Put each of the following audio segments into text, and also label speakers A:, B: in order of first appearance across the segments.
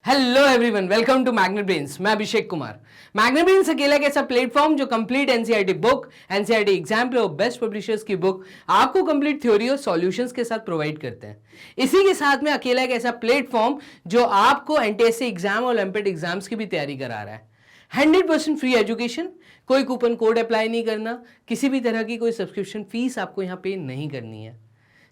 A: Hello everyone, welcome to Magnet Brains. मैं Abhishek Kumar. Magnet brains अकेला एक ऐसा प्लेटफॉर्म जो complete NCERT book, NCERT exam pro, best publishers की बुक आपको कंप्लीट थ्योरी और सॉल्यूशंस के साथ प्रोवाइड करते हैं। इसी के साथ में अकेला एक ऐसा प्लेटफॉर्म जो आपको एनटीएससी एग्जाम और ओलंपिक एग्जाम्स की भी तैयारी करा रहा है। 100% फ्री एजुकेशन, कोई कूपन कोड अप्लाई नहीं करना, किसी भी तरह की कोई सब्सक्रिप्शन फीस आपको यहाँ पे नहीं करनी है।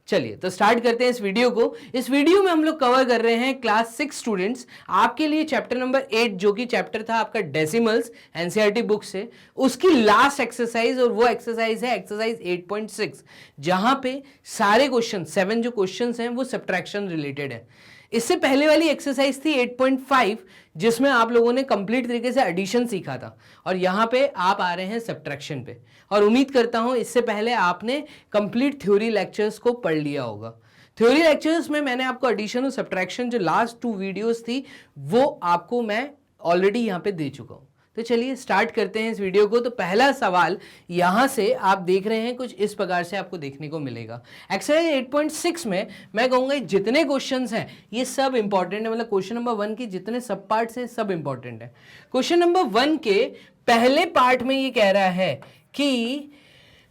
A: चलिए तो स्टार्ट करते हैं इस वीडियो को। इस वीडियो में हम लोग कवर कर रहे हैं क्लास 6 स्टूडेंट्स आपके लिए चैप्टर नंबर 8, जो कि चैप्टर था आपका डेसिमल्स एनसीईआरटी बुक से, उसकी लास्ट एक्सरसाइज, और वो एक्सरसाइज है एक्सरसाइज 8.6, जहां पे सारे क्वेश्चन 7 जो क्वेश्चंस हैं वो सब्ट्रैक्शन रिलेटेड है। इससे पहले वाली एक्सरसाइज थी 8.5, जिसमें आप लोगों ने कंप्लीट तरीके से एडिशन सीखा था, और यहाँ पे आप आ रहे हैं सब्ट्रैक्शन पे। और उम्मीद करता हूं इससे पहले आपने कंप्लीट थ्योरी लेक्चर्स को पढ़ लिया होगा। थ्योरी लेक्चर्स में मैंने आपको एडिशन और सब्ट्रैक्शन जो लास्ट 2 वीडियोस थी वो आपको मैं ऑलरेडी यहाँ पे दे चुका हूँ। तो चलिए स्टार्ट करते हैं इस वीडियो को। तो पहला सवाल यहां से आप देख रहे हैं, कुछ इस प्रकार से आपको देखने को मिलेगा। एक्सरसाइज 8.6 में मैं कहूंगा जितने क्वेश्चंस हैं ये सब इंपॉर्टेंट है, मतलब क्वेश्चन नंबर 1 के जितने सब पार्ट्स हैं सब इंपॉर्टेंट है। क्वेश्चन नंबर 1 के पहले पार्ट में ये कह रहा है कि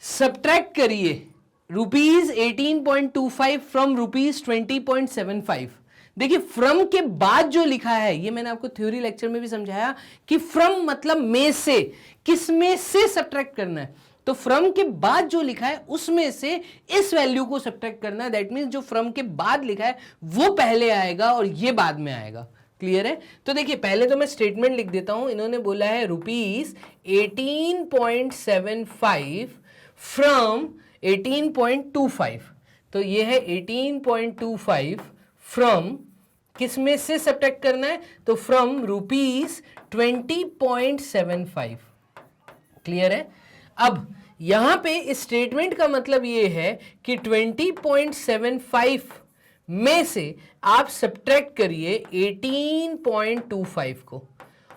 A: सब्ट्रैक्ट करिए ₹18.25 फ्रॉम ₹20.75। देखिए फ्रॉम के बाद जो लिखा है, ये मैंने आपको थ्योरी लेक्चर में भी समझाया कि फ्रॉम मतलब में से, किस में से सब्ट्रैक्ट करना है। तो फ्रॉम के बाद जो लिखा है उसमें से इस वैल्यू को सब्ट्रैक्ट करना है। दैट मींस जो फ्रॉम के बाद लिखा है वो पहले आएगा और ये बाद में आएगा। क्लियर है? तो देखिए पहले तो मैं स्टेटमेंट लिख देता हूं। इन्होंने बोला है ₹18.75 फ्रॉम 18.25, तो ये है 18.25 फ्रॉम, किस में से सब्ट्रैक्ट करना है, तो फ्रॉम ₹20.75। क्लियर है? अब यहां पे इस स्टेटमेंट का मतलब ये है कि 20.75 में से आप सब्ट्रैक्ट करिए 18.25 को,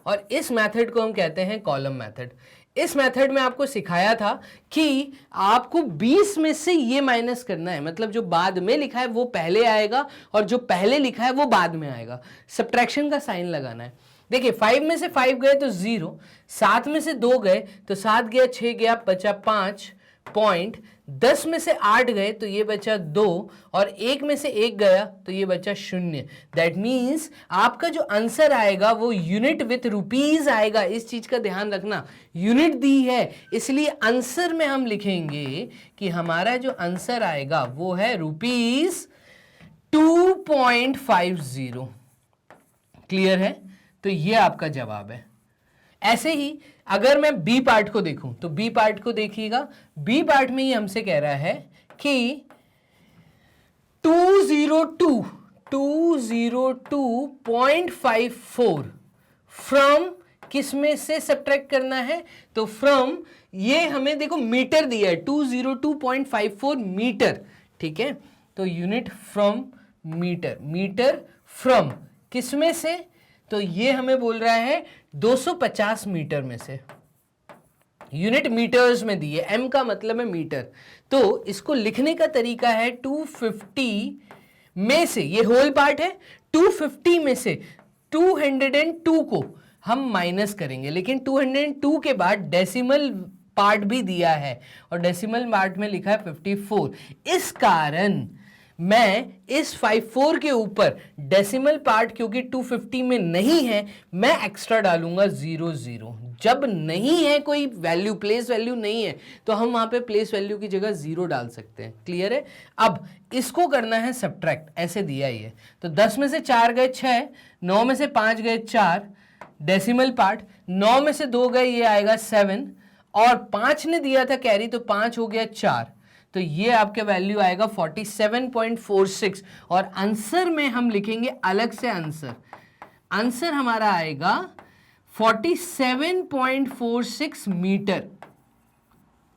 A: और इस मेथड को हम कहते हैं कॉलम मेथड। इस मेथड में आपको सिखाया था कि आपको 20 में से ये माइनस करना है, मतलब जो बाद में लिखा है वो पहले आएगा और जो पहले लिखा है वो बाद में आएगा। सब्ट्रैक्शन का साइन लगाना है। देखिए 5 में से 5 गए तो 0, 7 में से 2 गए तो 7 गया, 6 गया, बचा 5 पॉइंट, 10 में से 8 गए तो ये बचा 2, और 1 में से 1 गया तो ये बचा 0। दैट मीन्स आपका जो आंसर आएगा वो यूनिट विथ रुपीज आएगा। इस चीज का ध्यान रखना, यूनिट दी है इसलिए आंसर में हम लिखेंगे कि हमारा जो आंसर आएगा वो है ₹2.50। क्लियर है? तो ये आपका जवाब है। ऐसे ही अगर मैं बी पार्ट को देखूं तो बी पार्ट को देखिएगा। बी पार्ट में ये हमसे कह रहा है कि 202.54 फ्रॉम, किस में से सब्ट्रैक्ट करना है, तो फ्रॉम, ये हमें देखो मीटर दिया है 202.54 मीटर। ठीक है? तो unit from metre, metre from किस में से, तो ये हमें बोल रहा है 250 मीटर में से। यूनिट मीटर्स में दी है, एम का मतलब है मीटर। तो इसको लिखने का तरीका है 250 में से, ये होल पार्ट है, 250 में से 202 को हम माइनस करेंगे, लेकिन 202 के बाद डेसिमल पार्ट भी दिया है और डेसिमल पार्ट में लिखा है 54। इस कारण मैं इस 54 के ऊपर डेसिमल पार्ट, क्योंकि 250 में नहीं है, मैं एक्स्ट्रा डालूंगा 00। जब नहीं है कोई वैल्यू, प्लेस वैल्यू नहीं है, तो हम वहां पे प्लेस वैल्यू की जगह 0 डाल सकते हैं। क्लियर है? अब इसको करना है सब्ट्रैक्ट, ऐसे दिया ही है। तो 10 में से 4 गए 6, 9 में से 5 गए 4, डेसिमल पार्ट, 9 में से 2 गए, ये आएगा 7, और 5 ने दिया था कैरी तो 5 हो गया 4, तो ये आपके वैल्यू आएगा 47.46। और आंसर में हम लिखेंगे अलग से आंसर, आंसर हमारा आएगा 47.46 मीटर।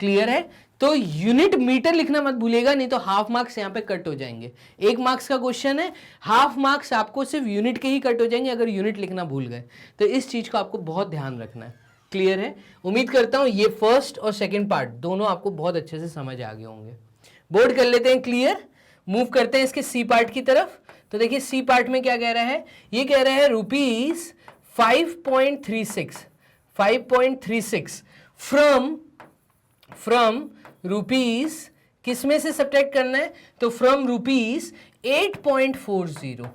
A: क्लियर है? तो यूनिट मीटर लिखना मत भूलिएगा, नहीं तो हाफ मार्क्स यहां पे कट हो जाएंगे। 1 मार्क्स का क्वेश्चन है, हाफ मार्क्स आपको सिर्फ यूनिट के ही कट हो जाएंगे अगर यूनिट लिखना भूल गए। तो इस चीज को आपको बहुत ध्यान रखना है। क्लियर है? उम्मीद करता हूं ये फर्स्ट और सेकंड पार्ट दोनों आपको बहुत अच्छे से समझ आ गए होंगे। बोर्ड कर लेते हैं क्लियर। मूव करते हैं इसके सी पार्ट की तरफ। तो देखिए सी पार्ट में क्या कह रहा है, ये कह रहा है रुपीज 5.36 फ्रॉम रुपीज, किस में से सब्ट्रैक्ट करना है, तो फ्रॉम रुपीज 8.40,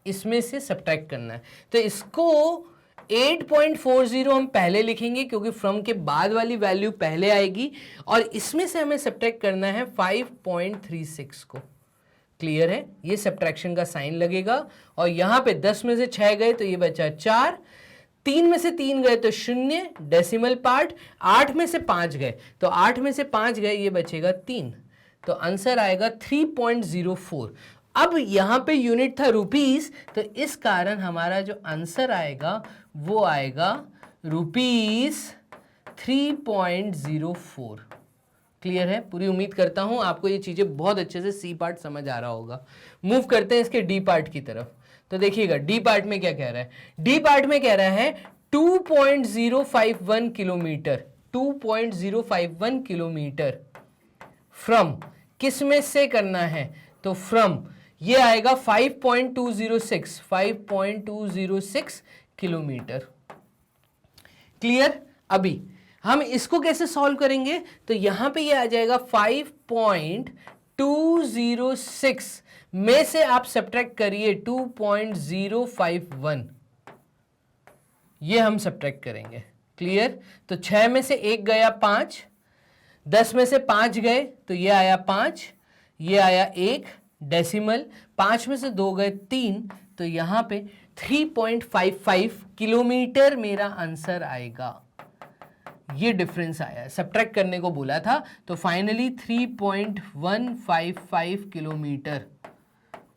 A: इसमें से सब्ट्रैक्ट करना है। तो इसको 8.40 हम पहले लिखेंगे क्योंकि फ्रॉम के बाद वाली वैल्यू पहले आएगी, और इसमें से हमें सब्ट्रैक्ट करना है 5.36 को। क्लियर है, ये सब्ट्रैक्शन का साइन लगेगा, और यहां पे 10 में से 6 गए तो ये बचा 4, 3 में से 3 गए तो 0 डेसिमल पार्ट, 8 में से 5 गए तो 8 में से 5 गए, ये बचेगा 3, तो आंसर आएगा 3.04। अब यहां पे यूनिट था रुपीस, तो इस कारण हमारा जो आंसर आएगा वो आएगा रुपीस 3.04। क्लियर है, पूरी उम्मीद करता हूं आपको ये चीजें बहुत अच्छे से सी पार्ट समझ आ रहा होगा। मूव करते हैं इसके डी पार्ट की तरफ। तो देखिएगा डी पार्ट में क्या कह रहा है, डी पार्ट में कह रहा है 2.051 किलोमीटर, 2.051 किलोमीटर फ्रॉम, किस में से करना है, तो फ्रॉम ये आएगा 5.206 किलोमीटर। क्लियर, अभी हम इसको कैसे सॉल्व करेंगे, तो यहां पे ये आ जाएगा 5.206 में से आप सब्ट्रैक्ट करिए 2.051, ये हम सब्ट्रैक्ट करेंगे। क्लियर, तो 6 में से 1 गया 5, 10 में से 5 गए तो ये आया 5, ये आया 1 डेसिमल, 5 में से 2 गए 3, तो यहां पे 3.55 किलोमीटर मेरा आंसर आएगा। ये डिफरेंस आया, सब्ट्रैक्ट करने को बोला था, तो फाइनली 3.155 किलोमीटर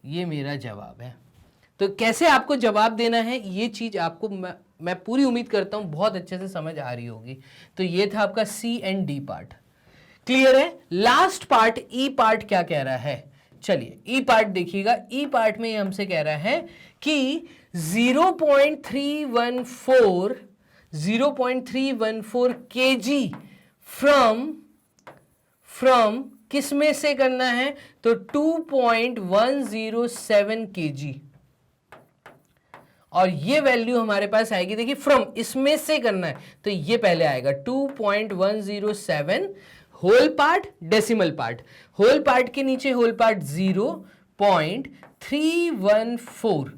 A: ये मेरा जवाब है। तो कैसे आपको जवाब देना है ये चीज आपको मैं पूरी उम्मीद करता हूं बहुत अच्छे से समझ आ रही होगी। तो ये था आपका सी एंड डी पार्ट। क्लियर है, लास्ट पार्ट ई पार्ट क्या कह रहा है, चलिए ई पार्ट देखिएगा। ई पार्ट में हमसे कह रहा है कि 0.314 kg फ्रॉम किस में से करना है, तो 2.107 kg, और ये वैल्यू हमारे पास आएगी, देखिए फ्रॉम इसमें से करना है तो ये पहले आएगा 2.107 whole part decimal part, whole part के नीचे होल पार्ट 0.314,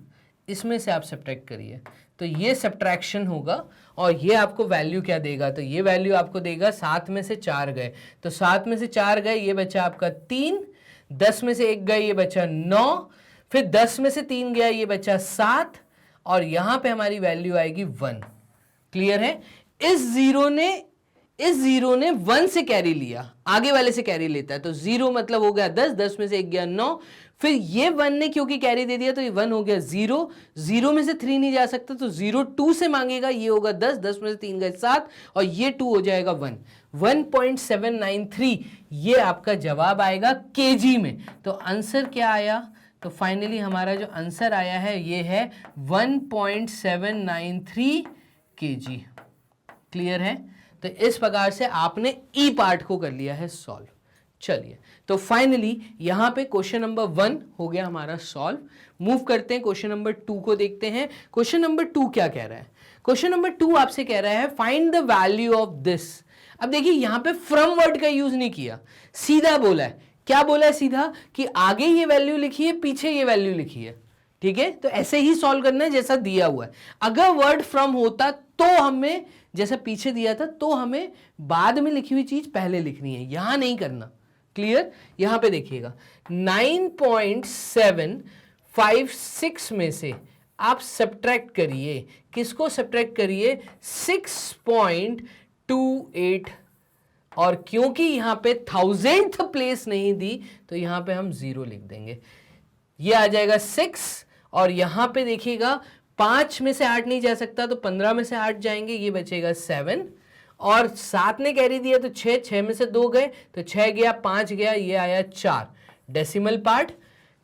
A: इसमें से आप सब्ट्रैक्ट करिए तो ये सब्ट्रैक्शन होगा, और ये आपको वैल्यू क्या देगा, तो ये वैल्यू आपको देगा 7 में से 4 गए तो 7 में से 4 गए ये बचा आपका 3, 10 में से 1 गए ये बचा 9, फिर 10 में से 3 गया ये बचा 7, और यहां पे हमारी वैल्यू आएगी 1। क्लियर है, इस जीरो ने 1 से कैरी लिया, आगे वाले से कैरी लेता है, तो 0 मतलब हो गया 10, 10 में से 1 गया 9, फिर ये 1 ने क्योंकि कैरी दे दिया तो ये 1 हो गया 0, 0 में से 3 नहीं जा सकता तो 0 2 से मांगेगा, ये होगा 10, 10 में से 3 गए 7, और ये 2 हो जाएगा 1, 1.793 ये आपका जवाब आएगा केजी में। तो आंसर क्या आया, तो फाइनली हमारा जो आंसर आया है ये है 1.793 kg। क्लियर है, तो इस प्रकार से आपने ई पार्ट को कर लिया है सॉल्व। चलिए, तो फाइनली यहां पे क्वेश्चन नंबर 1 हो गया हमारा सॉल्व। मूव करते हैं क्वेश्चन नंबर 2 को देखते हैं। क्वेश्चन नंबर 2 क्या कह रहा है, क्वेश्चन नंबर 2 आपसे कह रहा है find the value of this. अब देखिए यहां पे फ्रॉम वर्ड का यूज नहीं किया, सीधा बोला है, क्या बोला है सीधा कि आगे ये वैल्यू लिखी है पीछे ये वैल्यू लिखी है। ठीक है, तो ऐसे ही सॉल्व करना है जैसा दिया हुआ है। अगर वर्ड फ्रॉम होता तो हमें जैसा पीछे दिया था तो हमें बाद में लिखी हुई चीज पहले लिखनी है, यहां नहीं करना। क्लियर, यहां पे देखिएगा 9.756 में से आप सब्ट्रैक्ट करिए, किसको सब्ट्रैक्ट करिए, 6.28, और क्योंकि यहां पे 1000th प्लेस नहीं दी तो यहां पे हम 0 लिख देंगे, ये आ जाएगा 6, और यहां पे देखिएगा 5 में से 8 नहीं जा सकता तो 15 में से 8 जाएंगे, ये बचेगा 7, और 7 ने कैरी दिया तो 6, 6 में से 2 गए तो 6 गया 5 गया, ये आया 4 डेसिमल पार्ट।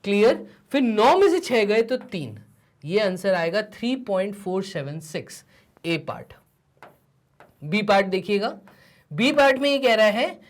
A: क्लियर, फिर 9 में से 6 गए तो 3, ये आंसर आएगा 3.476 ए पार्ट। बी पार्ट देखिएगा, बी पार्ट में ये कह रहा है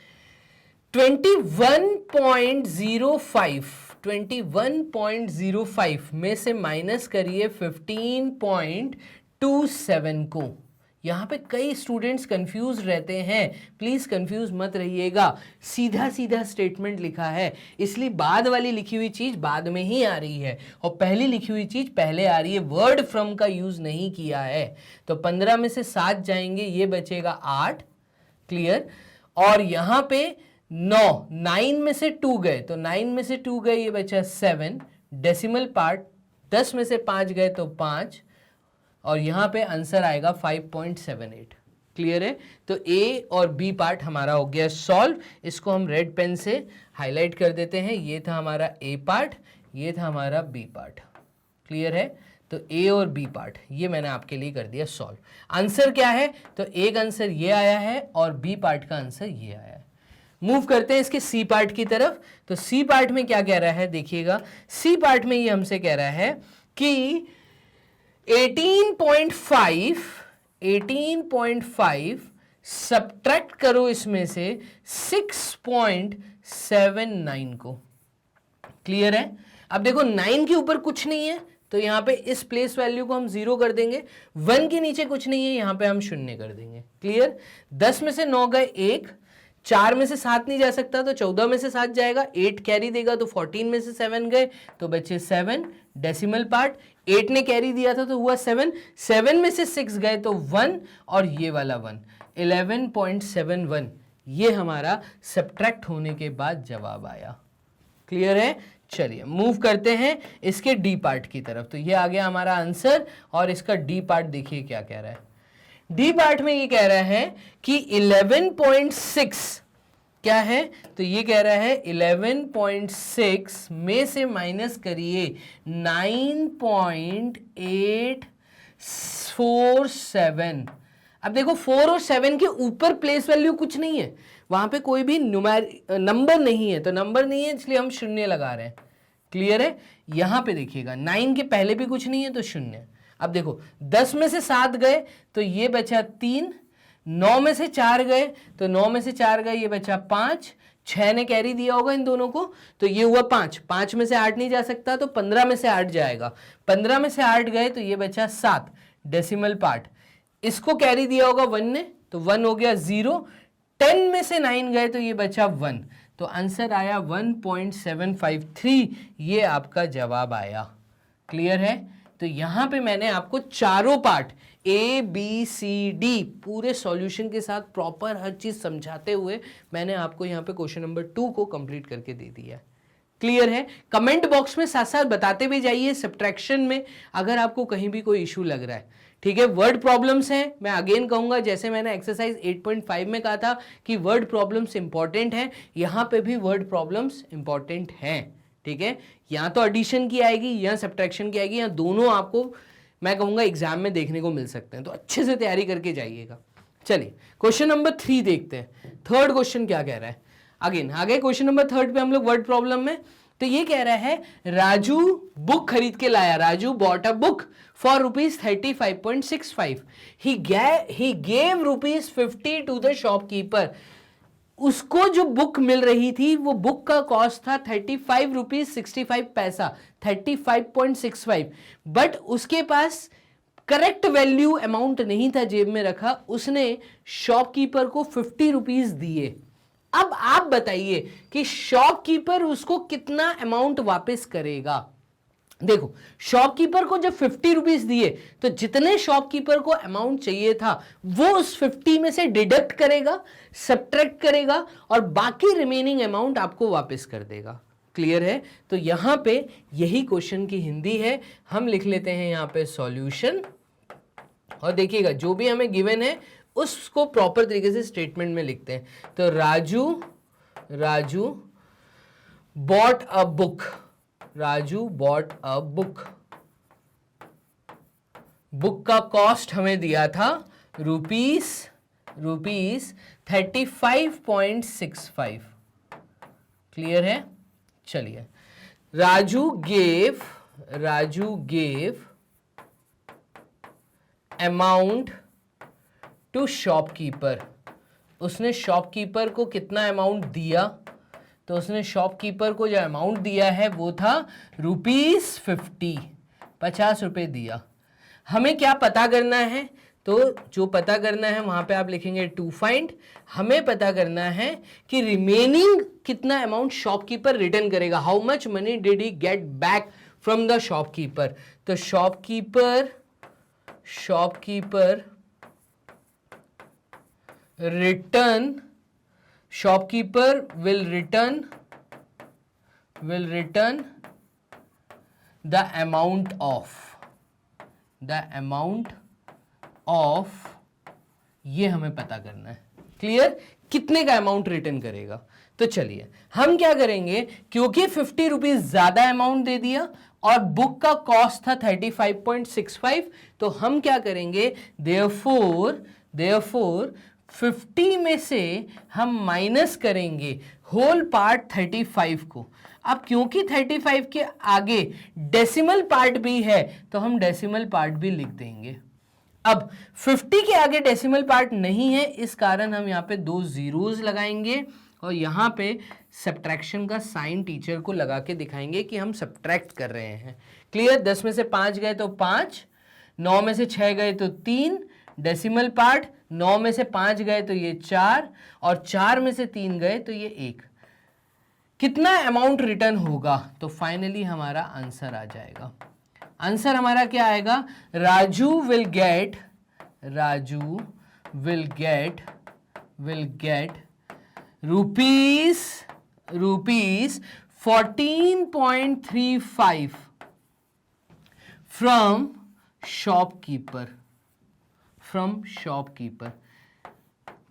A: 21.05 21.05 में से माइनस करिए 15.27 को। यहाँ पे कई स्टूडेंट्स कंफ्यूज रहते हैं, प्लीज कंफ्यूज मत रहिएगा, सीधा सीधा स्टेटमेंट लिखा है, इसलिए बाद वाली लिखी हुई चीज बाद में ही आ रही है और पहली लिखी हुई चीज पहले आ रही है, वर्ड फ्रॉम का यूज नहीं किया है। तो 15 में से 7 जाएंगे, ये बचेगा 8, क्लियर। और यहाँ पे 9 में से 2 गए तो 9 में से 2 गए, ये बचा 7 डेसिमल पार्ट, 10 में से 5 गए तो 5 और यहाँ पे आंसर आएगा 5.78। क्लियर है। तो ए और बी पार्ट हमारा हो गया सॉल्व। इसको हम रेड पेन से हाईलाइट कर देते हैं। ये था हमारा ए पार्ट, ये था हमारा बी पार्ट। क्लियर है। तो ए और बी पार्ट ये मैंने आपके लिए कर दिया सॉल्व। आंसर क्या है, तो एक आंसर ये आया है और बी पार्ट का आंसर ये आया है। मूव करते हैं इसके सी पार्ट की तरफ। तो सी पार्ट में क्या कह रहा है देखिएगा, सी पार्ट में ये हमसे कह रहा है कि 18.5 सब्ट्रैक्ट करो इसमें से 6.79 को। क्लियर है। अब देखो 9 के ऊपर कुछ नहीं है तो यहां पे इस प्लेस वैल्यू को हम 0 कर देंगे, 1 के नीचे कुछ नहीं है यहां पे हम 0 कर देंगे। क्लियर। 10 में से 9 गए 1, 4 में से 7 नहीं जा सकता तो 14 में से 7 जाएगा, 8 कैरी देगा तो 14 में से 7 गए तो बचे 7 डेसिमल पार्ट, 8 ने कैरी दिया था तो हुआ 7, 7 में से 6 गए तो 1 और ये वाला 1, 11.71 ये हमारा सब्ट्रैक्ट होने के बाद जवाब आया। क्लियर है। चलिए मूव करते हैं इसके डी पार्ट की तरफ। तो ये आ गया हमारा आंसर और इसका डी पार्ट देखिए क्या कह रहा है। डी पार्ट में ये कह रहा है कि 11.6 क्या है, तो ये कह रहा है 11.6 में से माइनस करिए 9.847। अब देखो 4 और 7 के ऊपर प्लेस वैल्यू कुछ नहीं है, वहां पे कोई भी नंबर नहीं है, तो नंबर नहीं है इसलिए हम 0 लगा रहे हैं। क्लियर है। यहां पे देखिएगा 9 के पहले भी कुछ नहीं है तो 0। अब देखो 10 में से 7 गए तो ये बचा 3, 9 में से 4 गए तो 9 में से 4 गए ये बचा 5, 6 ने कैरी दिया होगा इन दोनों को तो ये हुआ 5, 5 में से 8 नहीं जा सकता तो 15 में से 8 जाएगा, 15 में से 8 गए तो ये बचा 7 डेसिमल पार्ट, इसको कैरी दिया होगा 1 ने तो 1 हो गया 0, 10 में से 9 गए तो ये बचा 1, तो आंसर आया 1.753, ये आपका जवाब आया। क्लियर है। तो यहां पे मैंने आपको चारों part A B C D पूरे सॉल्यूशन के साथ प्रॉपर हर चीज समझाते हुए मैंने आपको यहां पे क्वेश्चन नंबर 2 को कंप्लीट करके दे दिया है। क्लियर है। कमेंट बॉक्स में साथ साथ बताते भी जाइए सब्ट्रैक्शन में अगर आपको कहीं भी कोई इशू लग रहा है। ठीक है। वर्ड प्रॉब्लम्स हैं, मैं अगेन कहूंगा जैसे मैंने एक्सरसाइज 8.5 में कहा था कि वर्ड प्रॉब्लम्स इंपॉर्टेंट हैं, यहां पे भी वर्ड प्रॉब्लम्स इंपॉर्टेंट हैं। ठीक है। या तो एडिशन की आएगी या सब्ट्रैक्शन की आएगी, या दोनों आपको मैं कहूंगा एग्जाम में देखने को मिल सकते हैं, तो अच्छे से तैयारी करके जाइएगा। चलिए क्वेश्चन नंबर 3 देखते हैं। थर्ड क्वेश्चन क्या कह रहा है। अगेन आगे क्वेश्चन नंबर 3 पे हम लोग वर्ड प्रॉब्लम में। तो ये कह रहा है राजू बुक खरीद के लाया, Raju bought a book for ₹35.65, he gave ₹50 to the shopkeeper. उसको जो बुक मिल रही थी वो बुक का कॉस्ट था ₹35.65, 35.65, बट उसके पास करेक्ट वैल्यू अमाउंट नहीं था जेब में रखा, उसने शॉपकीपर को ₹50 दिए। अब आप बताइए कि शॉपकीपर उसको कितना अमाउंट वापस करेगा। देखो शॉपकीपर को जब ₹50 दिए तो जितने शॉपकीपर को अमाउंट चाहिए था वो उस 50 में से डिडक्ट करेगा, सब्ट्रैक्ट करेगा और बाकी रिमेनिंग अमाउंट आपको वापस कर देगा। क्लियर है। तो यहां पे यही क्वेश्चन की हिंदी है। हम लिख लेते हैं यहां पे सॉल्यूशन और देखिएगा जो भी हमें गिवन है उसको प्रॉपर तरीके से स्टेटमेंट में लिखते हैं। तो Raju bought a book, Raju bought a book, book का कॉस्ट हमें दिया था ₹35.65। क्लियर है। चलिए Raju gave amount to shopkeeper, उसने शॉपकीपर को कितना अमाउंट दिया तो उसने शॉपकीपर को जो अमाउंट दिया है वो था ₹50, 50 रुपये दिया। हमें क्या पता करना है? तो जो पता करना है वहां पे आप लिखेंगे टू फाइंड। हमें पता करना है कि रिमेनिंग कितना अमाउंट शॉपकीपर रिटर्न करेगा, how much money did he get back from the shopkeeper. तो shopkeeper will return the amount of ये हमें पता करना है। क्लियर? कितने का अमाउंट रिटर्न करेगा। तो चलिए हम क्या करेंगे, क्योंकि 50 रुपीज ज्यादा अमाउंट दे दिया और बुक का कॉस्ट था 35.65, तो हम क्या करेंगे, देयरफॉर 50 में से हम माइनस करेंगे होल पार्ट 35 को। अब क्योंकि 35 के आगे डेसिमल पार्ट भी है तो हम डेसिमल पार्ट भी लिख देंगे। अब 50 के आगे डेसिमल पार्ट नहीं है, इस कारण हम यहाँ पे 2 जीरोस लगाएंगे और यहाँ पे सब्ट्रैक्शन का साइन टीचर को लगा के दिखाएंगे कि हम सब्ट्रैक्ट कर रहे हैं। क्लियर? 10 में से 5 गए तो 5, 9 में से 6 गए तो 3, डेसिमल पार्ट 9 में से 5 गए तो ये 4 और 4 में से 3 गए तो ये 1। कितना अमाउंट रिटर्न होगा? तो फाइनली हमारा आंसर आ जाएगा। आंसर हमारा क्या आएगा, Raju will get rupees 14.35 from shopkeeper.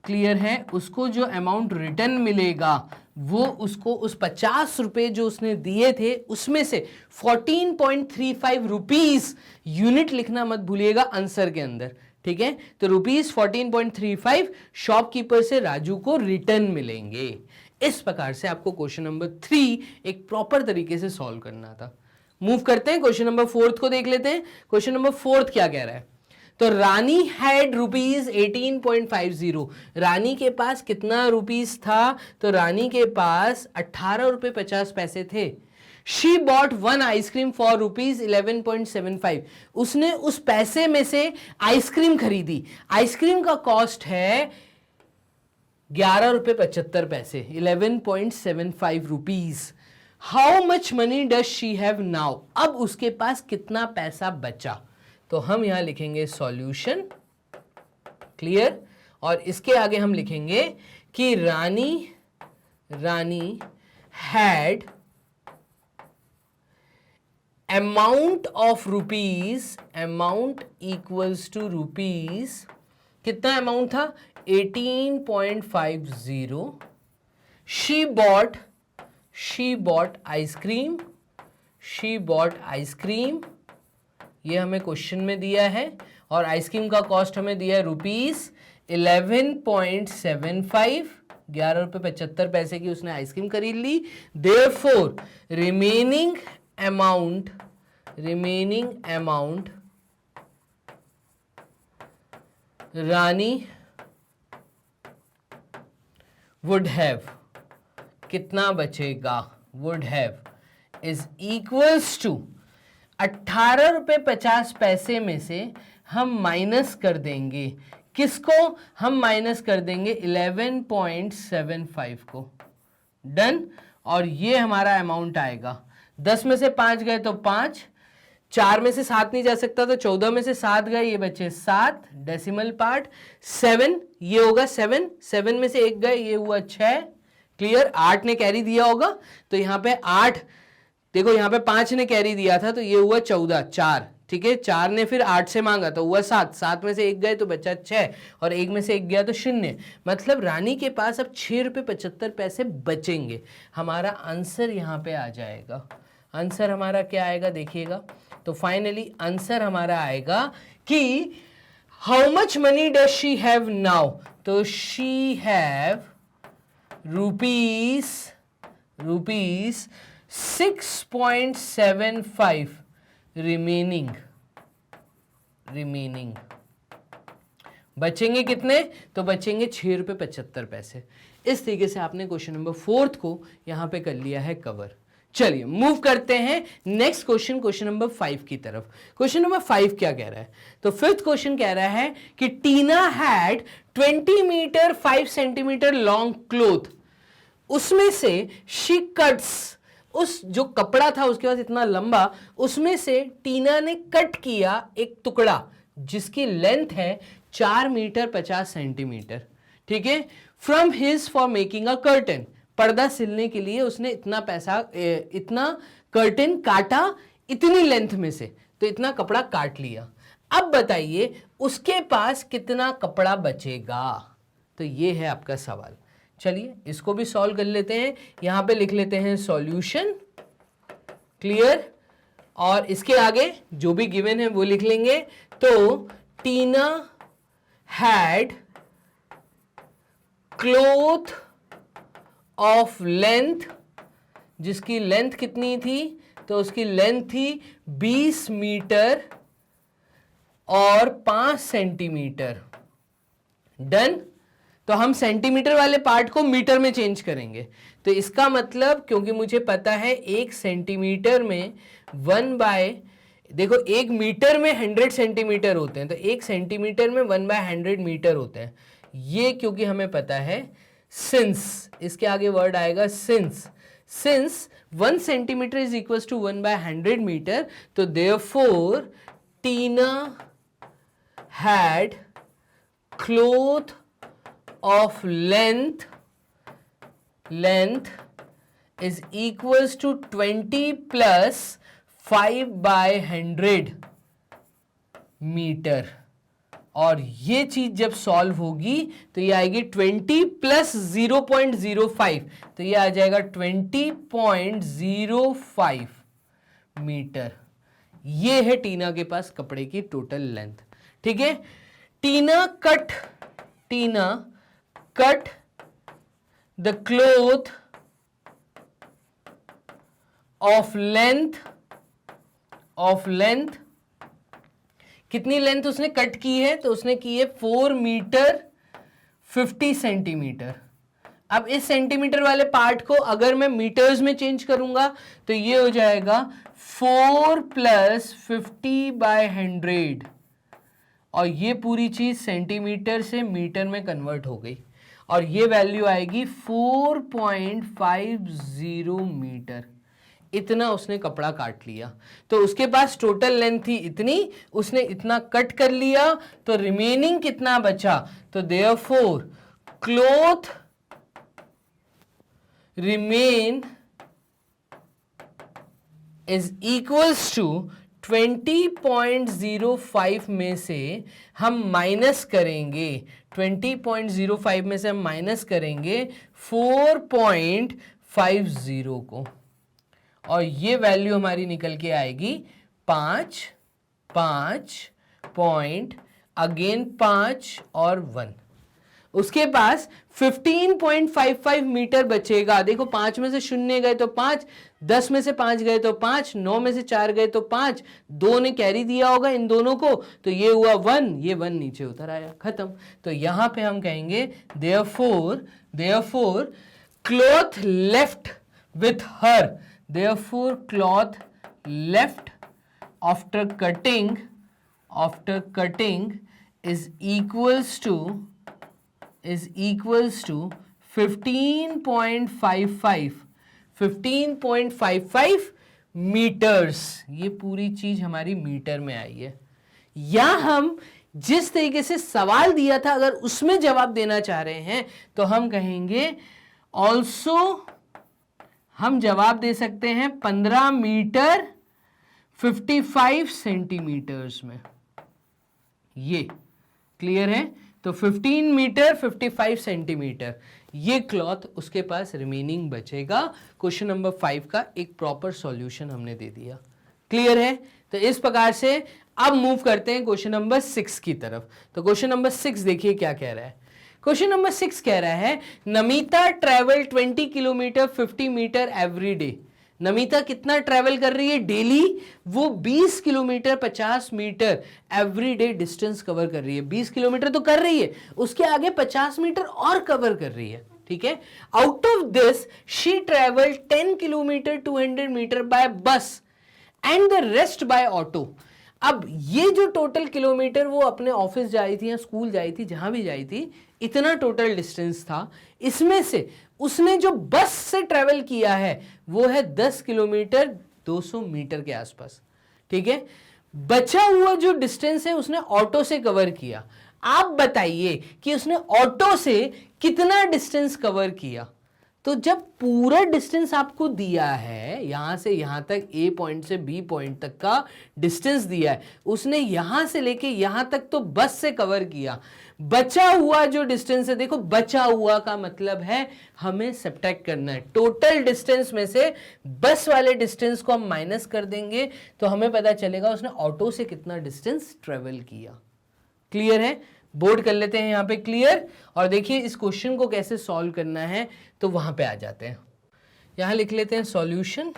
A: Clear है? उसको जो अमाउंट रिटर्न मिलेगा वो उसको उस 50 रुपए जो उसने दिए थे उसमें से 14.35 रुपीस, यूनिट लिखना मत भूलिएगा आंसर के अंदर, ठीक है? तो रुपीस 14.35 शॉपकीपर से राजू को रिटर्न मिलेंगे। इस प्रकार से आपको क्वेश्चन नंबर 3 एक प्रॉपर तरीके से सॉल्व करना था। मूव करते हैं, क्वेश्चन नंबर 4 को देख लेते हैं। क्वेश्चन नंबर 4 क्या कह रहा है, तो रानी हैड रुपीज 18.50। रानी के पास कितना रुपीस था? तो रानी के पास 18 रुपये 50 पैसे थे। She bought one ice cream for rupees 11.75। उसने उस पैसे में से आइसक्रीम खरीदी। आइसक्रीम का कॉस्ट है 11 रुपये 75 पैसे, 11.75 rupees. How much money does she have now? अब उसके पास कितना पैसा बचा? तो हम यहां लिखेंगे सॉल्यूशन। क्लियर? और इसके आगे हम लिखेंगे कि Rani had amount of rupees, amount equals to rupees, कितना अमाउंट था? 18.50। शी बॉट आइसक्रीम, ये हमें क्वेश्चन में दिया है और आइसक्रीम का कॉस्ट हमें दिया है रुपीज 11.75, 11 रुपये 75 पैसे की उसने आइसक्रीम खरीद ली। Therefore remaining amount Rani would have, कितना बचेगा? Would have is equals to 18 रुपये 50 पैसे में से हम माइनस कर देंगे, किसको? हम माइनस कर देंगे 11.75 को। डन? और ये हमारा अमाउंट आएगा। 10 में से 5 गए तो 5, 4 में से 7 नहीं जा सकता तो 14 में से 7 गए, ये बचे 7, डेसिमल पार्ट 7, ये होगा 7, 7 में से 1 गए, ये हुआ 6। क्लियर? 8 ने कैरी दिया होगा तो यहाँ पे 8, देखो यहाँ पे 5 ने कैरी दिया था तो ये हुआ 14, 4, ठीक है? 4 ने फिर 8 से मांगा तो हुआ 7, 7 में से 1 गए तो बचा 6 और 1 में से 1 गया तो 0। मतलब रानी के पास अब 6 रुपये 75 पैसे बचेंगे। हमारा आंसर यहाँ पे आ जाएगा। आंसर हमारा क्या आएगा देखिएगा, तो फाइनली आंसर हमारा आएगा कि how much money does she have now? तो शी हैव रुपीज 6.75 remaining बचेंगे कितने? तो बचेंगे 6 रुपये 75 पैसे। इस तरीके से आपने क्वेश्चन नंबर 4 को यहाँ पे कर लिया है कवर। चलिए मूव करते हैं नेक्स्ट क्वेश्चन, क्वेश्चन नंबर 5 की तरफ। क्वेश्चन नंबर 5 क्या कह रहा है? तो फिफ्थ क्वेश्चन कह रहा है कि Tina had 20 metre 5 centimetre long cloth, उसमें से शी कट्स, उस जो कपड़ा था उसके पास इतना लंबा, उसमें से टीना ने कट किया एक टुकड़ा जिसकी लेंथ है 4 मीटर 50 सेंटीमीटर, ठीक है, from his for making a curtain, पर्दा सिलने के लिए उसने इतना पैसा, इतना कर्टन काटा इतनी लेंथ में से, तो इतना कपड़ा काट लिया। अब बताइए उसके पास कितना कपड़ा बचेगा? तो ये है आपका सवाल। चलिए इसको भी सॉल्व कर लेते हैं। यहां पे लिख लेते हैं सॉल्यूशन, क्लियर, और इसके आगे जो भी गिवन है वो लिख लेंगे। तो टीना हैड क्लोथ ऑफ लेंथ, जिसकी लेंथ कितनी थी? तो उसकी लेंथ थी 20 मीटर और 5 सेंटीमीटर। डन। तो हम सेंटीमीटर वाले पार्ट को मीटर में चेंज करेंगे। तो इसका मतलब, क्योंकि मुझे पता है 1 सेंटीमीटर में 1 बाय, देखो 1 मीटर में 100 सेंटीमीटर होते हैं, तो 1 सेंटीमीटर में 1 बाय 100 मीटर होते हैं। ये क्योंकि हमें पता है, सिंस, इसके आगे वर्ड आएगा since, since 1 centimetre is equal to 1 by 100 metre, तो therefore Tina had cloth of length is equals to 20 plus 5 by 100 metre. और ये चीज जब सॉल्व होगी तो ये आएगी 20 प्लस 0.05, तो ये आ जाएगा 20.05 मीटर। ये है टीना के पास कपड़े की टोटल लेंथ, ठीक है। टीना cut the cloth of length, कितनी लेंथ उसने कट की है? तो उसने की है 4 मीटर 50 सेंटीमीटर। अब इस सेंटीमीटर वाले पार्ट को अगर मैं मीटर्स में चेंज करूंगा तो ये हो जाएगा 4 प्लस 50 बाय 100, और ये पूरी चीज सेंटीमीटर से मीटर में कन्वर्ट हो गई, और ये वैल्यू आएगी 4.50 मीटर। इतना उसने कपड़ा काट लिया। तो उसके पास टोटल लेंथ थी इतनी, उसने इतना कट कर लिया, तो रिमेनिंग कितना बचा? तो therefore cloth remain is equals to 20.05 में से हम माइनस करेंगे, 20.05 में से हम माइनस करेंगे 4.50 को, और ये वैल्यू हमारी निकल के आएगी 5 और 1। उसके पास 15.55 मीटर बचेगा। देखो 5 में से 0 गए तो 5, 10 में से 5 गए तो 5, 9 में से 4 गए तो 5, 2 ने कैरी दिया होगा इन दोनों को, तो ये हुआ 1, ये 1 नीचे उतर आया, खत्म। तो यहां पे हम कहेंगे therefore cloth left with her, therefore cloth left after cutting is equals to 15.55 metres. ये पूरी चीज हमारी मीटर में आई है। या हम जिस तरीके से सवाल दिया था अगर उसमें जवाब देना चाह रहे हैं तो हम कहेंगे ऑल्सो, हम जवाब दे सकते हैं 15 मीटर 55 सेंटीमीटर्स में। ये क्लियर है? तो 15 मीटर 55 सेंटीमीटर ये क्लॉथ उसके पास रिमेनिंग बचेगा। क्वेश्चन नंबर 5 का एक प्रॉपर सॉल्यूशन हमने दे दिया। क्लियर है? तो इस प्रकार से अब मूव करते हैं क्वेश्चन नंबर 6 की तरफ। तो क्वेश्चन नंबर 6 देखिए क्या कह रहा है। क्वेश्चन नंबर 6 कह रहा है Namita travel 20 kilometre 50 metre every day. Namita कितना ट्रेवल कर रही है डेली? वो 20 kilometre 50 metre every day distance cover कर रही है। 20 किलोमीटर तो कर रही है, उसके आगे 50 मीटर और कवर कर रही है, ठीक है। Out of this she travel 10 kilometre 200 metre by bus and the rest by auto. अब ये जो टोटल किलोमीटर वो अपने ऑफिस जाई थी या स्कूल जाई थी, जहां भी जाई थी, इतना टोटल डिस्टेंस था। इसमें से उसने जो बस से ट्रेवल किया है वो है 10 किलोमीटर 200 मीटर के आसपास, ठीक है। बचा हुआ जो डिस्टेंस है उसने ऑटो से कवर किया। आप बताइए कि उसने ऑटो से कितना डिस्टेंस कवर किया। तो जब पूरा डिस्टेंस आपको दिया है, यहां से यहां तक, ए पॉइंट से बी पॉइंट तक का डिस्टेंस दिया है, उसने यहां से लेके यहां तक तो बस से कवर किया। बचा हुआ जो डिस्टेंस है, देखो बचा हुआ का मतलब है हमें सब्ट्रैक्ट करना है। टोटल डिस्टेंस में से बस वाले डिस्टेंस को हम माइनस कर देंगे तो हमें पता चलेगा उसने ऑटो से कितना डिस्टेंस ट्रेवल किया। क्लियर है? बोर्ड कर लेते हैं यहां पे क्लियर। और देखिए इस क्वेश्चन को कैसे सॉल्व करना है, तो वहां पे आ जाते हैं। यहां लिख लेते हैं सॉल्यूशन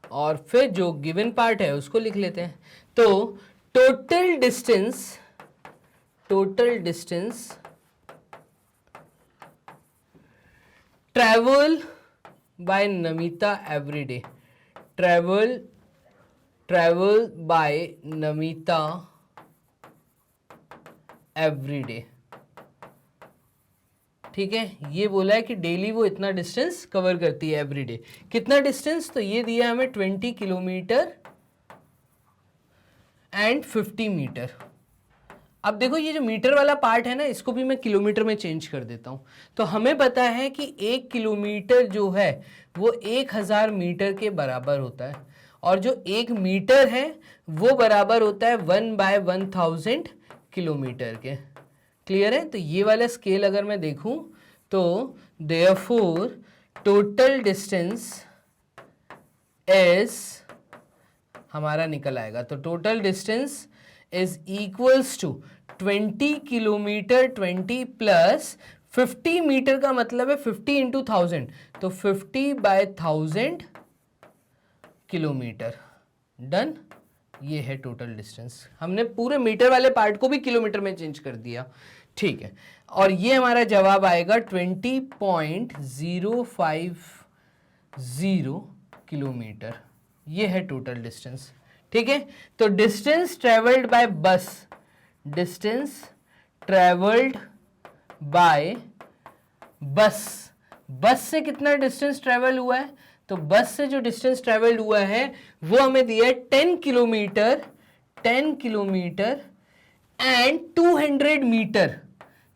A: और फिर जो गिवन पार्ट है उसको लिख लेते हैं। तो total distance travel by Namita every day, travel by Namita every day, ठीक है। ये बोला है कि डेली वो इतना डिस्टेंस कवर करती है एवरी डे। कितना डिस्टेंस? तो ये दिया हमें 20 किलोमीटर एंड 50 मीटर। अब देखो ये जो मीटर वाला पार्ट है ना, इसको भी मैं किलोमीटर में चेंज कर देता हूं। तो हमें पता है कि 1 किलोमीटर जो है वो 1000 मीटर के बराबर होता है, और जो 1 मीटर है वो बराबर होता है 1/1000 किलोमीटर के। क्लियर है? तो ये वाला स्केल अगर मैं देखूं तो देयरफॉर टोटल डिस्टेंस इज हमारा निकल आएगा। तो total distance is equals to 20 kilometre 20 plus 50 metre का मतलब है 50 इंटू 1000, तो 50/1000 किलोमीटर। डन। ये है टोटल डिस्टेंस। हमने पूरे मीटर वाले पार्ट को भी किलोमीटर में चेंज कर दिया, ठीक है। और ये हमारा जवाब आएगा 20.050 किलोमीटर। ये है टोटल डिस्टेंस, ठीक है। तो डिस्टेंस ट्रेवल्ड बाय बस, डिस्टेंस ट्रेवल्ड बाय बस, बस से कितना डिस्टेंस ट्रेवल हुआ है? तो बस से जो डिस्टेंस ट्रेवल्ड हुआ है वो हमें दिया है 10 किलोमीटर एंड 200 मीटर।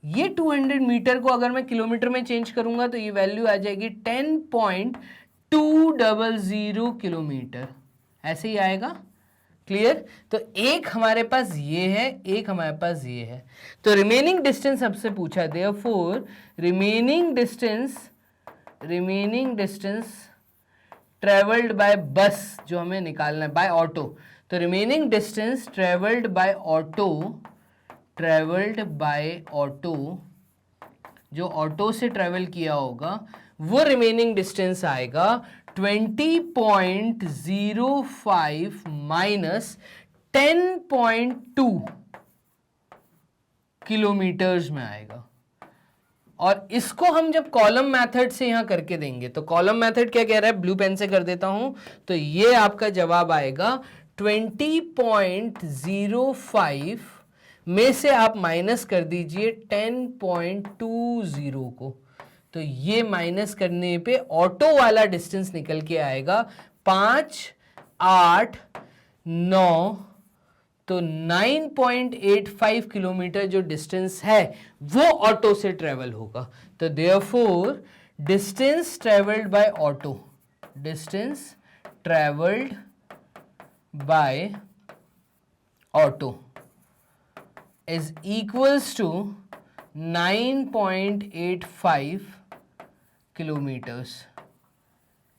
A: ये 200 मीटर को अगर मैं किलोमीटर में चेंज करूंगा तो ये वैल्यू आ जाएगी 10.200 किलोमीटर, ऐसे ही आएगा। क्लियर? तो एक हमारे पास ये है, एक हमारे पास ये है। तो रिमेनिंग डिस्टेंस सबसे पूछा, therefore remaining distance travelled bye बस जो हमें निकालना है, बाय ऑटो। तो remaining distance travelled by auto, जो ऑटो से ट्रेवल किया होगा वो रिमेनिंग डिस्टेंस आएगा 20.05 माइनस 10.2 किलोमीटर्स में आएगा। और इसको हम जब कॉलम मेथड से यहां करके देंगे, तो कॉलम मेथड क्या कह रहा है, ब्लू पेन से कर देता हूं, तो ये आपका जवाब आएगा 20.05 में से आप माइनस कर दीजिए 10.20 को। तो ये माइनस करने पे ऑटो वाला डिस्टेंस निकल के आएगा 5, 8, 9, तो 9.85 किलोमीटर जो डिस्टेंस है वो ऑटो से ट्रेवल होगा। तो therefore distance travelled by auto, distance travelled by auto is equals to 9.85 kilometres.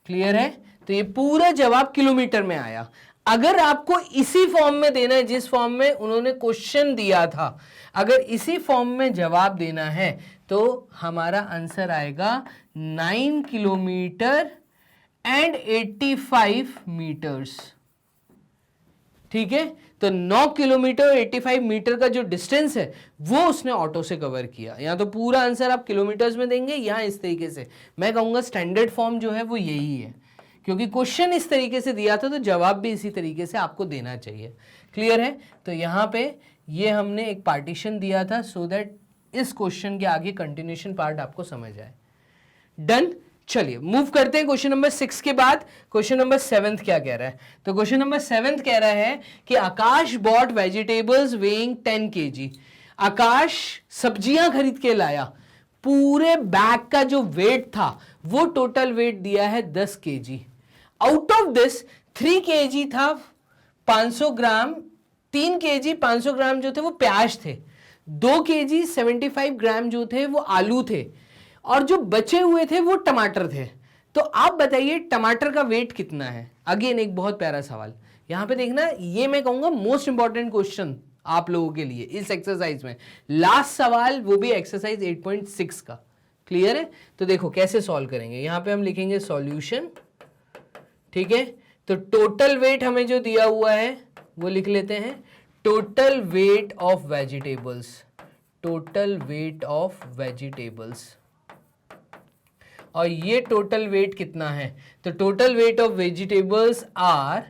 A: Clear है? तो ये पूरा जवाब किलोमीटर में आया। अगर आपको इसी फॉर्म में देना है जिस फॉर्म में उन्होंने क्वेश्चन दिया था, अगर इसी फॉर्म में जवाब देना है तो हमारा आंसर आएगा 9 किलोमीटर एंड 85 मीटर्स। ठीक है, तो 9 किलोमीटर 85 मीटर का जो डिस्टेंस है वो उसने ऑटो से कवर किया। या तो पूरा आंसर आप किलोमीटर्स में देंगे या इस तरीके से। मैं कहूंगा स्टैंडर्ड फॉर्म जो है वो यही है, क्योंकि क्वेश्चन इस तरीके से दिया था तो जवाब भी इसी तरीके से आपको देना चाहिए। क्लियर है? तो यहाँ पे ये हमने एक पार्टीशन दिया था सो दैट इस क्वेश्चन के आगे कंटिन्यूएशन पार्ट आपको समझ आए। डन। चलिए मूव करते हैं क्वेश्चन नंबर 6 के बाद। क्वेश्चन नंबर 7 क्या कह रहा है? तो क्वेश्चन नंबर 7 कह रहा है कि आकाश बॉट वेजिटेबल्स वेइंग 10 kg। आकाश सब्जियां खरीद के लाया, पूरे बैग का जो वेट था वो टोटल वेट दिया है 10 kg। Out of this 3 kg था 500 ग्राम, 3 kg 500 ग्राम जो थे वो प्याज थे, 2 kg 75 ग्राम जो थे वो आलू थे, और जो बचे हुए थे वो टमाटर थे। तो आप बताइए टमाटर का वेट कितना है? अगेन एक बहुत प्यारा सवाल यहां पे देखना, ये मैं कहूंगा मोस्ट इंपॉर्टेंट क्वेश्चन आप लोगों के लिए इस एक्सरसाइज में। लास्ट सवाल वो भी एक्सरसाइज 8.6 का। क्लियर है? तो देखो कैसे सॉल्व करेंगे। यहां पे हम लिखेंगे सॉल्यूशन। ठीक है, तो टोटल वेट हमें जो दिया हुआ है वो लिख लेते हैं, total weight of vegetables. Total weight of vegetables, और ये टोटल वेट कितना है? तो total weight of vegetables are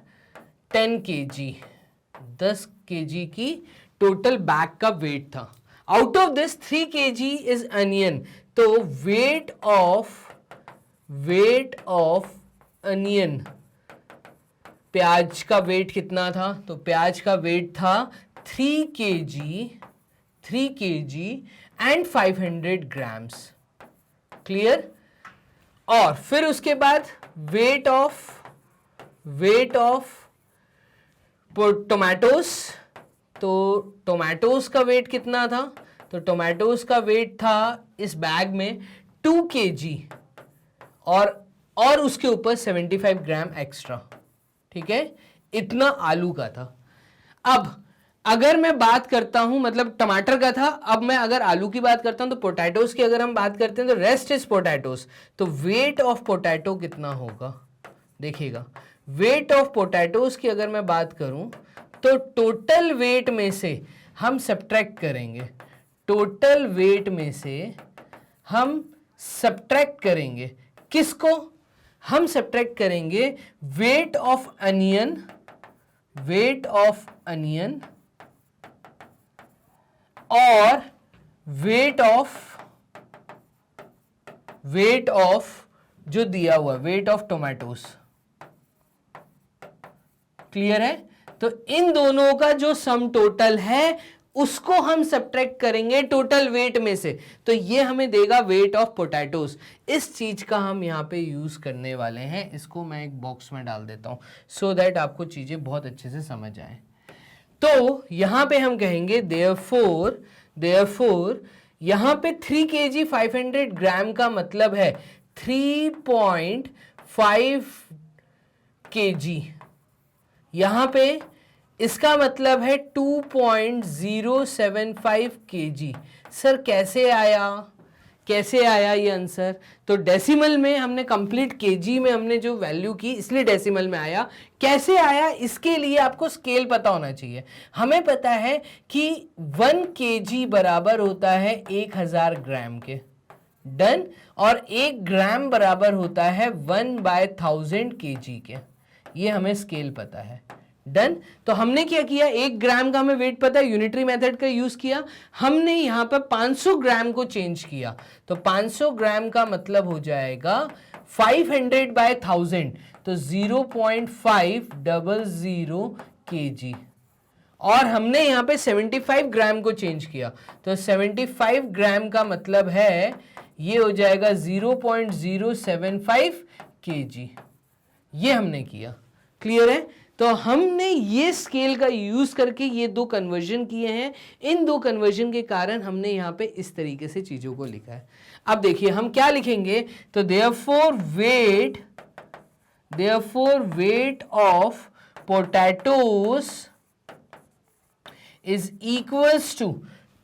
A: 10 kg। 10 kg की टोटल बैग का वेट था। Out of this 3 kg is onion. तो वेट ऑफ अनियन, प्याज का वेट कितना था? तो प्याज का वेट था 3 kg एंड 500 ग्राम्स। क्लियर? और फिर उसके बाद वेट ऑफ टोमेटोज। तो टोमेटोज का वेट कितना था? तो टोमेटोज का वेट था इस बैग में 2 kg और उसके ऊपर 75 ग्राम एक्स्ट्रा। ठीक है, इतना आलू का था। अब अगर मैं बात करता हूं, मतलब टमाटर का था, अब मैं अगर आलू की बात करता हूं तो पोटैटोज की अगर हम बात करते हैं तो रेस्ट इज पोटैटोज। तो वेट ऑफ पोटैटो कितना होगा? देखिएगा, वेट ऑफ पोटैटोज की अगर मैं बात करूं तो टोटल वेट में से हम सब्ट्रैक्ट करेंगे। टोटल वेट में से हम सब्ट्रैक्ट करेंगे किसको? हम सब्ट्रैक्ट करेंगे वेट ऑफ अनियन, और वेट ऑफ जो दिया हुआ वेट ऑफ टोमेटोज। क्लियर है? तो इन दोनों का जो सम टोटल है उसको हम सब्ट्रैक्ट करेंगे टोटल वेट में से, तो ये हमें देगा वेट ऑफ पोटैटोज। इस चीज का हम यहां पे यूज करने वाले हैं। इसको मैं एक बॉक्स में डाल देता हूं सो दैट आपको चीजें बहुत अच्छे से समझ आए। तो यहां पे हम कहेंगे देयरफॉर यहां पे 3 kg 500 ग्राम का मतलब है 3.5 kg। यहां पे इसका मतलब है 2.075 kg। सर कैसे आया ये आंसर? तो डेसिमल में हमने कंप्लीट केजी में हमने जो वैल्यू की इसलिए डेसिमल में आया। कैसे आया इसके लिए आपको स्केल पता होना चाहिए। हमें पता है कि 1 kg बराबर होता है 1000 ग्राम के। डन। और 1 ग्राम बराबर होता है 1/1000 kg के। ये हमें स्केल पता है। डन। तो हमने क्या किया, 1 ग्राम का हमें वेट पता है, यूनिटरी मेथड का यूज किया। हमने यहां पर 500 ग्राम को चेंज किया, तो 500 ग्राम का मतलब हो जाएगा 500/1000, तो 0.500 kg। और हमने यहां पे 75 ग्राम को चेंज किया, तो 75 ग्राम का मतलब है ये हो जाएगा 0.075 kg। ये हमने किया। क्लियर है? तो हमने ये स्केल का यूज करके ये 2 कन्वर्जन किए हैं। इन 2 कन्वर्जन के कारण हमने यहां पे इस तरीके से चीजों को लिखा है। अब देखिए हम क्या लिखेंगे, तो therefore weight of potatoes is equals to,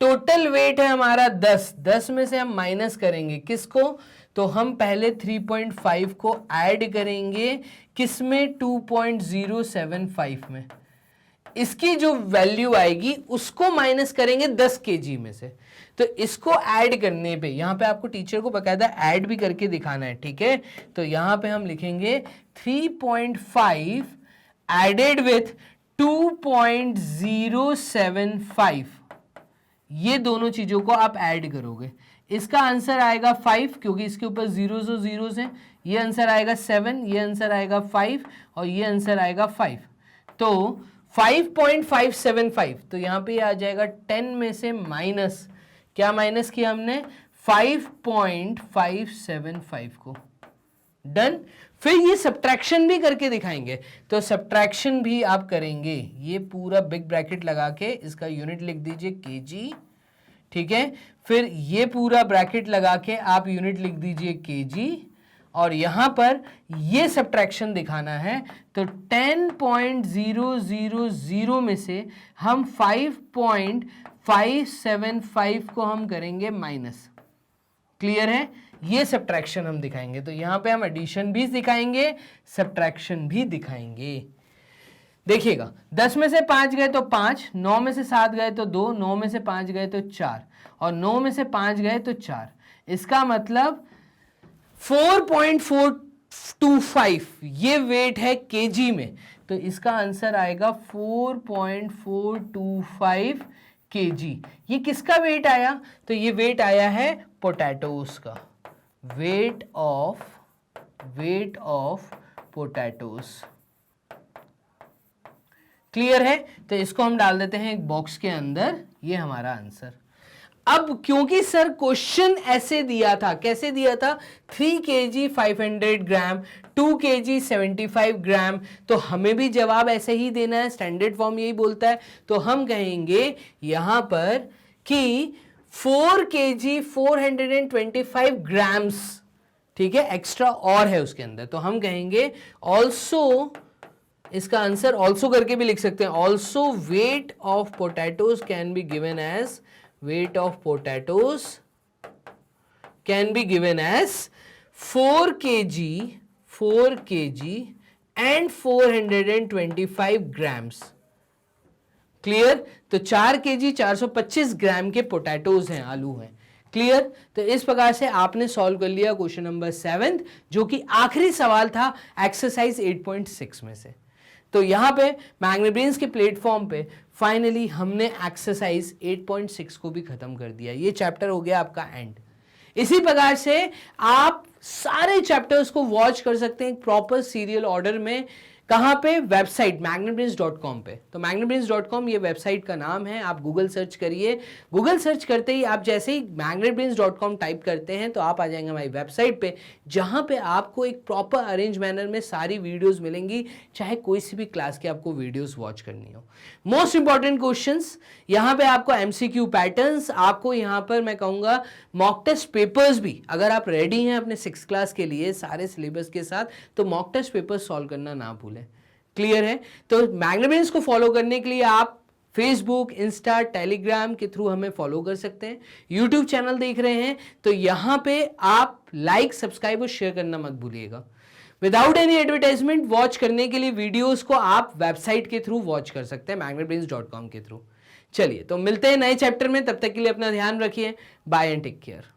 A: total weight है हमारा 10 में से हम माइनस करेंगे किसको? तो हम पहले 3.5 को ऐड करेंगे किसमें, 2.075 में। इसकी जो वैल्यू आएगी उसको माइनस करेंगे 10 kg में से। तो इसको ऐड करने पे, यहां पे आपको टीचर को बकायदा ऐड भी करके दिखाना है, ठीक है। तो यहां पे हम लिखेंगे 3.5 एडेड विथ 2.075, ये दोनों चीजों को आप ऐड करोगे। इसका आंसर आएगा 5, क्योंकि इसके ऊपर जीरोस हैं। ये आंसर आएगा 7, ये आंसर आएगा 5 और ये आंसर आएगा 5। तो 5.575, तो यहां पे आ जाएगा 10 में से माइनस, क्या माइनस किया हमने, 5.575 को। डन। फिर ये सब्ट्रैक्शन भी करके दिखाएंगे, तो सब्ट्रैक्शन भी आप करेंगे। ये पूरा बिग ब्रैकेट लगा के इसका यूनिट लिख दीजिए केजी, ठीक है। फिर ये पूरा ब्रैकेट लगा के आप यूनिट लिख दीजिए केजी, और यहां पर ये सब्ट्रैक्शन दिखाना है। तो 10.000 में से हम 5.575 को हम करेंगे माइनस। क्लियर है, ये सब्ट्रैक्शन हम दिखाएंगे। तो यहां पे हम एडिशन भी दिखाएंगे, सब्ट्रैक्शन भी दिखाएंगे। देखिएगा, 10 में से 5 गए तो 5, 9 में से 7 गए तो 2, 9 में से 5 गए तो 4 और 9 में से 5 गए तो 4। इसका मतलब 4.425 ये वेट है केजी में, तो इसका आंसर आएगा 4.425 केजी। ये किसका वेट आया, तो ये वेट आया है पोटैटोस का, वेट ऑफ पोटैटोस। क्लियर है, तो इसको हम डाल देते हैं एक बॉक्स के अंदर, ये हमारा आंसर। अब क्योंकि सर क्वेश्चन ऐसे दिया था, कैसे दिया था, 3 kg 500 ग्राम, 2 kg 75 ग्राम, तो हमें भी जवाब ऐसे ही देना है, स्टैंडर्ड फॉर्म यही बोलता है। तो हम कहेंगे यहां पर कि 4 kg 425 ग्राम्स, ठीक है, एक्स्ट्रा और है उसके अंदर, तो हम कहेंगे ऑल्सो, इसका आंसर ऑल्सो करके भी लिख सकते हैं, also weight of potatoes can be given as, weight of potatoes can be given as 4 kg and 425 grams। Clear, तो 4 kg 425 ग्राम के पोटैटोज हैं, आलू हैं। क्लियर, तो इस प्रकार से आपने सॉल्व कर लिया क्वेश्चन नंबर 7, जो कि आखिरी सवाल था एक्सरसाइज 8.6 में से। तो यहां पे मैग्नेब्रेन्स के प्लेटफॉर्म पे फाइनली हमने एक्सरसाइज 8.6 को भी खत्म कर दिया। ये चैप्टर हो गया आपका एंड। इसी प्रकार से आप सारे चैप्टर्स को वॉच कर सकते हैं प्रॉपर सीरियल ऑर्डर में। कहां पे, वेबसाइट magnabrains.com पे। तो magnabrains.com ये वेबसाइट का नाम है, आप गूगल सर्च करिए। गूगल सर्च करते ही आप जैसे ही magnabrains.com टाइप करते हैं तो आप आ जाएंगे हमारी वेबसाइट पे, जहां पे आपको एक प्रॉपर अरेंज मैनर में सारी वीडियोस मिलेंगी, चाहे कोई सी भी क्लास की आपको वीडियोस वॉच करनी हो। मोस्ट इंपॉर्टेंट क्वेश्चंस यहां पे आपको, एमसीक्यू पैटर्न्स आपको, यहां पर मैं कहूंगा मॉक टेस्ट पेपर्स भी, अगर आप रेडी हैं अपने 6th क्लास के लिए सारे सिलेबस के साथ, तो मॉक टेस्ट पेपर सॉल्व करना ना भूलें। क्लियर है, तो मैग्नेब्रेन्स को फॉलो करने के लिए आप फेसबुक, इंस्टा, टेलीग्राम के थ्रू हमें फॉलो कर सकते हैं। यूट्यूब चैनल देख रहे हैं तो यहां पे आप लाइक, सब्सक्राइब और शेयर करना मत भूलिएगा। विदाउट एनी एडवर्टाइजमेंट वॉच करने के लिए वीडियोस को आप वेबसाइट के थ्रू वॉच कर सकते हैं, magnabrains.com के थ्रू। चलिए, तो मिलते हैं नए चैप्टर में, तब तक के लिए अपना ध्यान रखिए। Bye and take care.